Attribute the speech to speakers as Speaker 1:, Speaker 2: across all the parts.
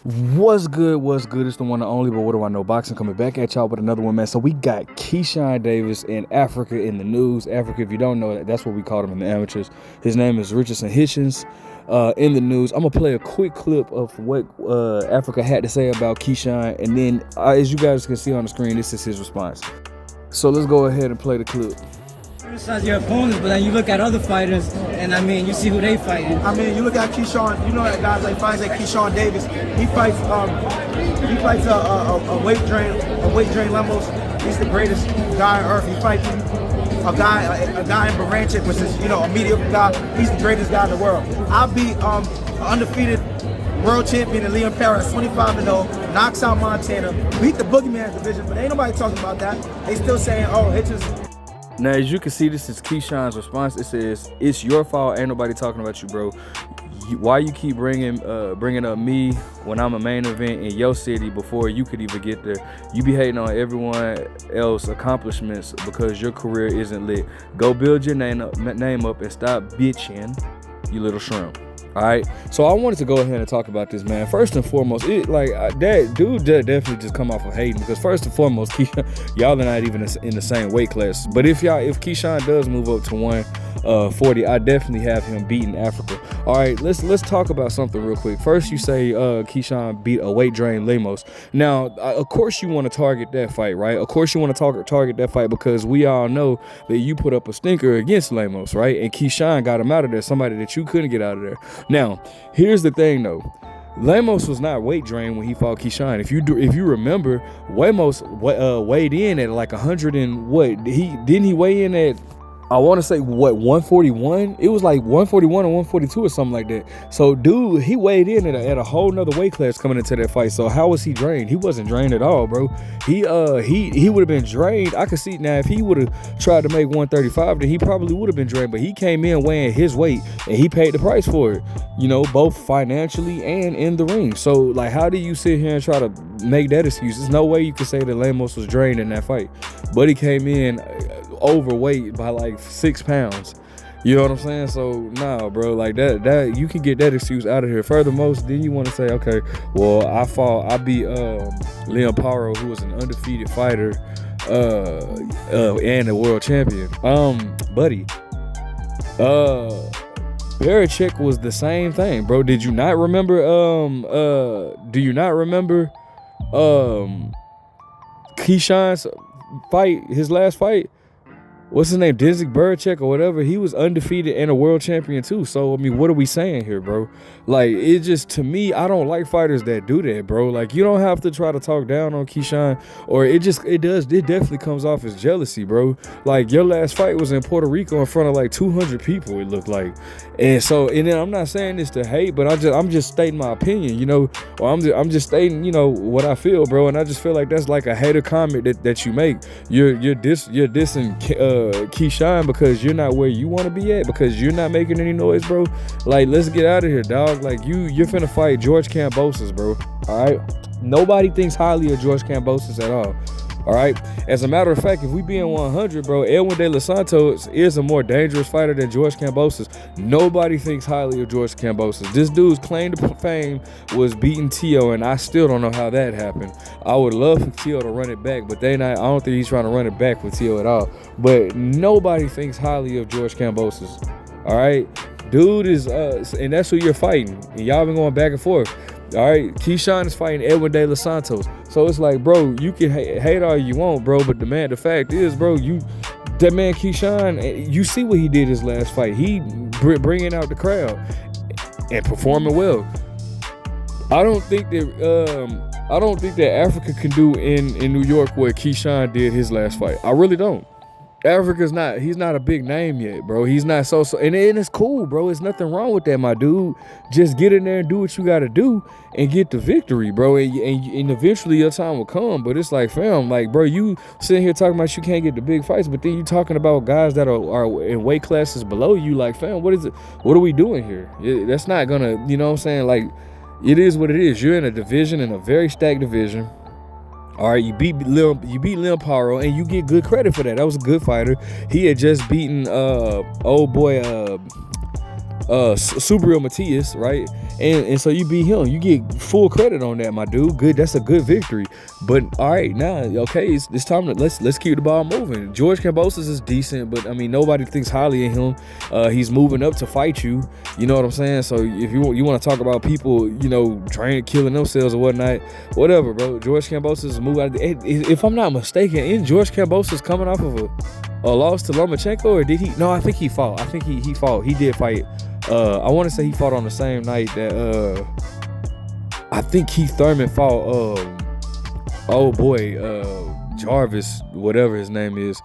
Speaker 1: What's good? What's good? It's the one and only, but what do I know? Boxing coming back at y'all with another one, man. So we got Keyshawn Davis in Africa in the news. Africa, if you don't know, that's what we call him in the amateurs. His name is Richardson Hitchins. In the news, I'm gonna play a quick clip of what Africa had to say about Keyshawn, and then as you guys can see on the screen, this is his response. So let's go ahead and play the clip.
Speaker 2: Criticize your opponents, but then you look at other fighters, and I mean, you see who they fighting.
Speaker 3: I mean, you look at Keyshawn. You know that guys like fights like Keyshawn Davis. He fights a weight drain Lemos. He's the greatest guy on earth. He fights a guy in Baranchik, which is a mediocre guy. He's the greatest guy in the world. I beat an undefeated world champion in Leon Paris, 25-0, knocks out Montana, beat the Boogeyman division, but ain't nobody talking about that. They still saying, oh, Hitchins.
Speaker 1: Now, as you can see, this is Keyshawn's response. It says, "It's your fault. Ain't nobody talking about you, bro. Why you keep bringing up me when I'm a main event in your city before you could even get there? You be hating on everyone else's accomplishments because your career isn't lit. Go build your name up and stop bitching, you little shrimp." All right, so I wanted to go ahead and talk about this, man. First and foremost, that dude definitely just come off of hating, because first and foremost, y'all are not even in the same weight class. But if Keyshawn does move up to 140, I definitely have him beating Africa. All right, let's talk about something real quick. First, you say Keyshawn beat a weight drain Lemos. Now, of course, you want to target that fight, right? Of course, you want to target that fight because we all know that you put up a stinker against Lemos, right? And Keyshawn got him out of there, somebody that you couldn't get out of there. Now, here's the thing, though. Lemos was not weight drained when he fought Keyshawn. If you remember, Lemos weighed in at like 100 and what? He weigh in at, I want to say, what, 141? It was like 141 or 142 or something like that. So, dude, he weighed in at a whole nother weight class coming into that fight. So, how was he drained? He wasn't drained at all, bro. He would have been drained. I could see now if he would have tried to make 135, then he probably would have been drained. But he came in weighing his weight, and he paid the price for it. Both financially and in the ring. So, like, how do you sit here and try to make that excuse? There's no way you can say that Lemos was drained in that fight. But he came in overweight by like 6 pounds. You know what I'm saying? So nah, bro, like that you can get that excuse out of here. Furthermore, then you want to say, okay, well, I beat Leon Paro, who was an undefeated fighter and a world champion. Buddy, Belichick was the same thing, bro. Did you not remember do you not remember Keyshawn's fight, his last fight? What's his name? Dizzy Belichick or whatever. He was undefeated and a world champion too. So, I mean, what are we saying here, bro? Like, it just, to me, I don't like fighters that do that, bro. Like, you don't have to try to talk down on Keyshawn, or it definitely comes off as jealousy, bro. Like, your last fight was in Puerto Rico in front of like 200 people, it looked like. And then I'm not saying this to hate, but I'm just stating my opinion, or I'm just stating, what I feel, bro. And I just feel like that's like a hater comment that you make. You're dissing Keyshawn because you're not where you want to be at, because you're not making any noise, bro. Like, let's get out of here, dog. Like, you're finna fight George Kambosos, bro. All right, nobody thinks highly of George Kambosos at all right. As a matter of fact, if we be in 100, bro, Edwin De Los Santos is a more dangerous fighter than George Kambosos. Nobody thinks highly of George Kambosos. This dude's claim to fame was beating Tio, and I still don't know how that happened. I would love for Tio to run it back, but I don't think he's trying to run it back with Tio at all. But nobody thinks highly of George Kambosos. All right, dude is and that's who you're fighting, and y'all been going back and forth. All right, Keyshawn is fighting Edwin De Los Santos. So it's like, bro, you can hate all you want, bro, but the fact is, bro, that man Keyshawn, you see what he did his last fight. He bringing out the crowd and performing well. I don't think that Africa can do in New York what Keyshawn did his last fight. I really don't. He's not a big name yet, bro. He's not and it's cool, bro. There's nothing wrong with that, my dude. Just get in there and do what you gotta do and get the victory, bro. And eventually your time will come. But it's like, fam, like, bro, you sitting here talking about you can't get the big fights, but then you talking about guys that are in weight classes below you. Like, fam, what is it? What are we doing here? That's not gonna, you know what I'm saying? Like, it is what it is. You're in a division, in a very stacked division. All right, you beat Leon Paro, and you get good credit for that. That was a good fighter. He had just beaten Subriel Matias, right? And so you beat him. You get full credit on that, my dude. Good, that's a good victory. But all right, now, okay, it's time to let's keep the ball moving. George Kambosos is decent, but I mean nobody thinks highly of him. He's moving up to fight you. You know what I'm saying? So if you want to talk about people, killing themselves or whatnot, whatever, bro. George Kambosos is moving out. If I'm not mistaken, isn't George Kambosos coming off of a loss to Lomachenko, or did he? No, I think he fought. I think he fought. He did fight. I want to say he fought on the same night that I think Keith Thurman fought Jarvis, whatever his name is.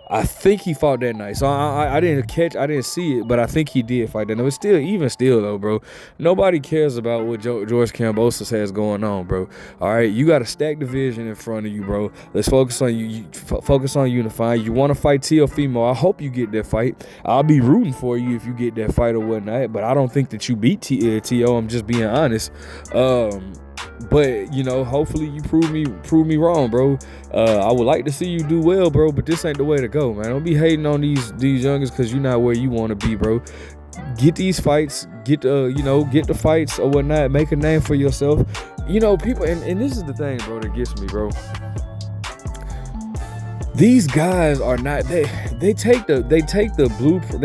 Speaker 1: I think he fought that night. So I didn't see it, but I think he did fight that night. But still though, bro, nobody cares about what George Kambosos has going on, bro. All right, you got a stacked division in front of you, bro. Let's focus on you. Focus on unifying. You want to fight Teofimo. I hope you get that fight. I'll be rooting for you if you get that fight or whatnot, but I don't think that you beat T.O. I'm just being honest. But hopefully you prove me wrong, bro. I would like to see you do well, bro, but this ain't the way to go, man. Don't be hating on these youngers because you're not where you want to be, bro. Get these fights, get the fights or whatnot. Make a name for yourself. People, and this is the thing, bro, that gets me, bro. These guys are not. They take the blueprint.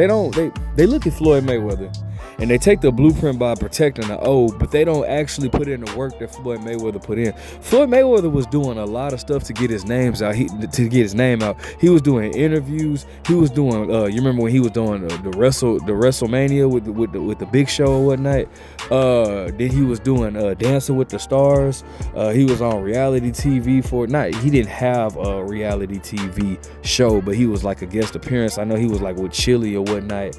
Speaker 1: They look at Floyd Mayweather. And they take the blueprint by protecting the old, but they don't actually put in the work that Floyd Mayweather put in. Floyd Mayweather was doing a lot of stuff to get his name out. He was doing interviews. He was doing. You remember when he was doing the WrestleMania with the Big Show or whatnot? Then he was doing Dancing with the Stars. He was on reality TV he didn't have a reality TV show, but he was like a guest appearance. I know he was like with Chili or whatnot.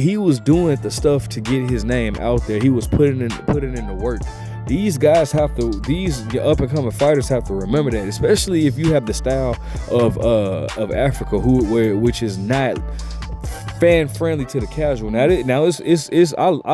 Speaker 1: He was doing the stuff to get his name out there. He was putting in the work. These guys these up and coming fighters have to remember that, especially if you have the style of Africa, which is not fan friendly to the casual. Now I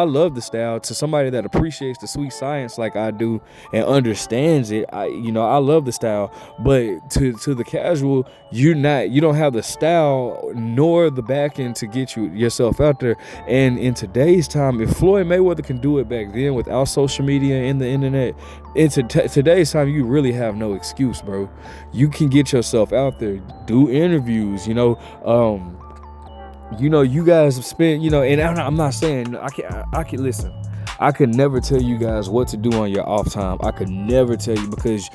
Speaker 1: love the style. To somebody that appreciates the sweet science like I do and understands it, I love the style. But to the casual, you don't have the style nor the backing to get yourself out there. And in today's time, if Floyd Mayweather can do it back then without social media and the internet, in today's time, you really have no excuse, bro. You can get yourself out there, do interviews, you guys have spent, and I'm not saying I can listen. I could never tell you guys what to do on your off time. I could never tell you, because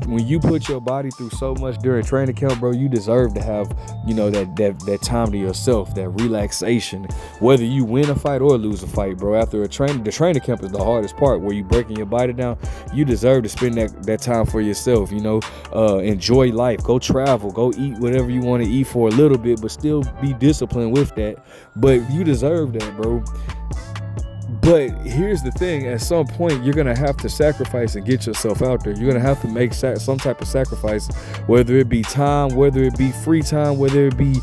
Speaker 1: when you put your body through so much during training camp, bro, you deserve to have, that time to yourself, that relaxation. Whether you win a fight or lose a fight, bro, after the training camp is the hardest part, where you breaking your body down. You deserve to spend that time for yourself. Enjoy life, go travel, go eat whatever you want to eat for a little bit, but still be disciplined with that. But you deserve that, bro. But here's the thing, at some point you're gonna have to sacrifice and get yourself out there. You're gonna have to make some type of sacrifice, whether it be time, whether it be free time, whether it be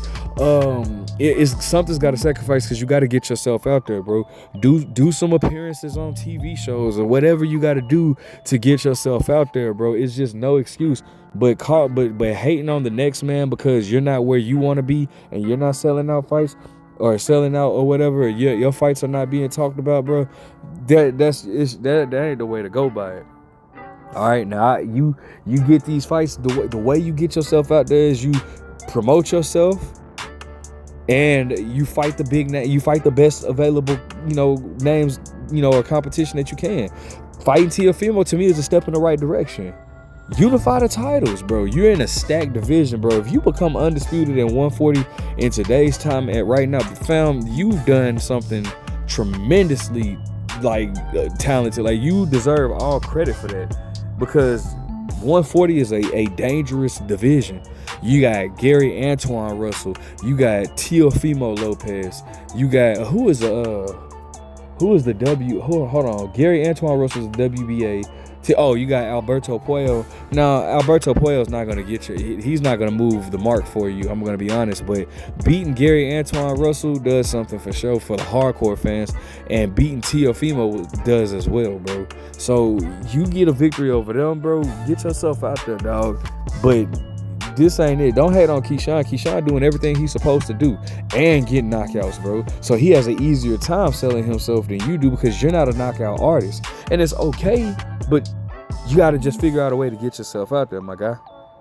Speaker 1: something's got to sacrifice, because you got to get yourself out there, bro. Do some appearances on TV shows or whatever you got to do to get yourself out there, bro. It's just no excuse. But hating on the next man because you're not where you want to be and you're not selling out fights or selling out or whatever, your fights are not being talked about, bro. That ain't the way to go by it. All right, now you get these fights. The way you get yourself out there is you promote yourself and you fight the big name. You fight the best available, names, or competition that you can. Fighting Teofimo to me is a step in the right direction. Unify the titles, bro. You're in a stacked division, bro. If you become undisputed in 140 in today's time at right now, fam, you've done something tremendously talented. Like, you deserve all credit for that, because 140 is a dangerous division. You got Gary Antoine Russell. You got Teofimo Lopez. You got who is the W? Hold on. Gary Antoine Russell is the WBA. You got Alberto Puello. Now, Alberto Puello's not going to get you. He's not going to move the mark for you. I'm going to be honest. But beating Gary Antoine Russell does something for sure for the hardcore fans. And beating Teofimo does as well, bro. So you get a victory over them, bro. Get yourself out there, dog. But this ain't it. Don't hate on Keyshawn. Keyshawn doing everything he's supposed to do and getting knockouts, bro. So he has an easier time selling himself than you do because you're not a knockout artist. And it's okay, but you got to just figure out a way to get yourself out there, my guy.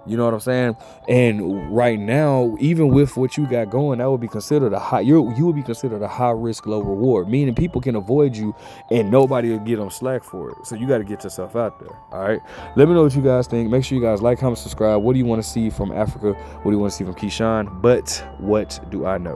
Speaker 1: You know what I'm saying? And right now, even with what you got going, that would be considered a high. You would be considered a high risk, low reward. Meaning people can avoid you, and nobody will get them slack for it. So you got to get yourself out there. All right. Let me know what you guys think. Make sure you guys like, comment, subscribe. What do you want to see from Africa? What do you want to see from Keyshawn? But what do I know?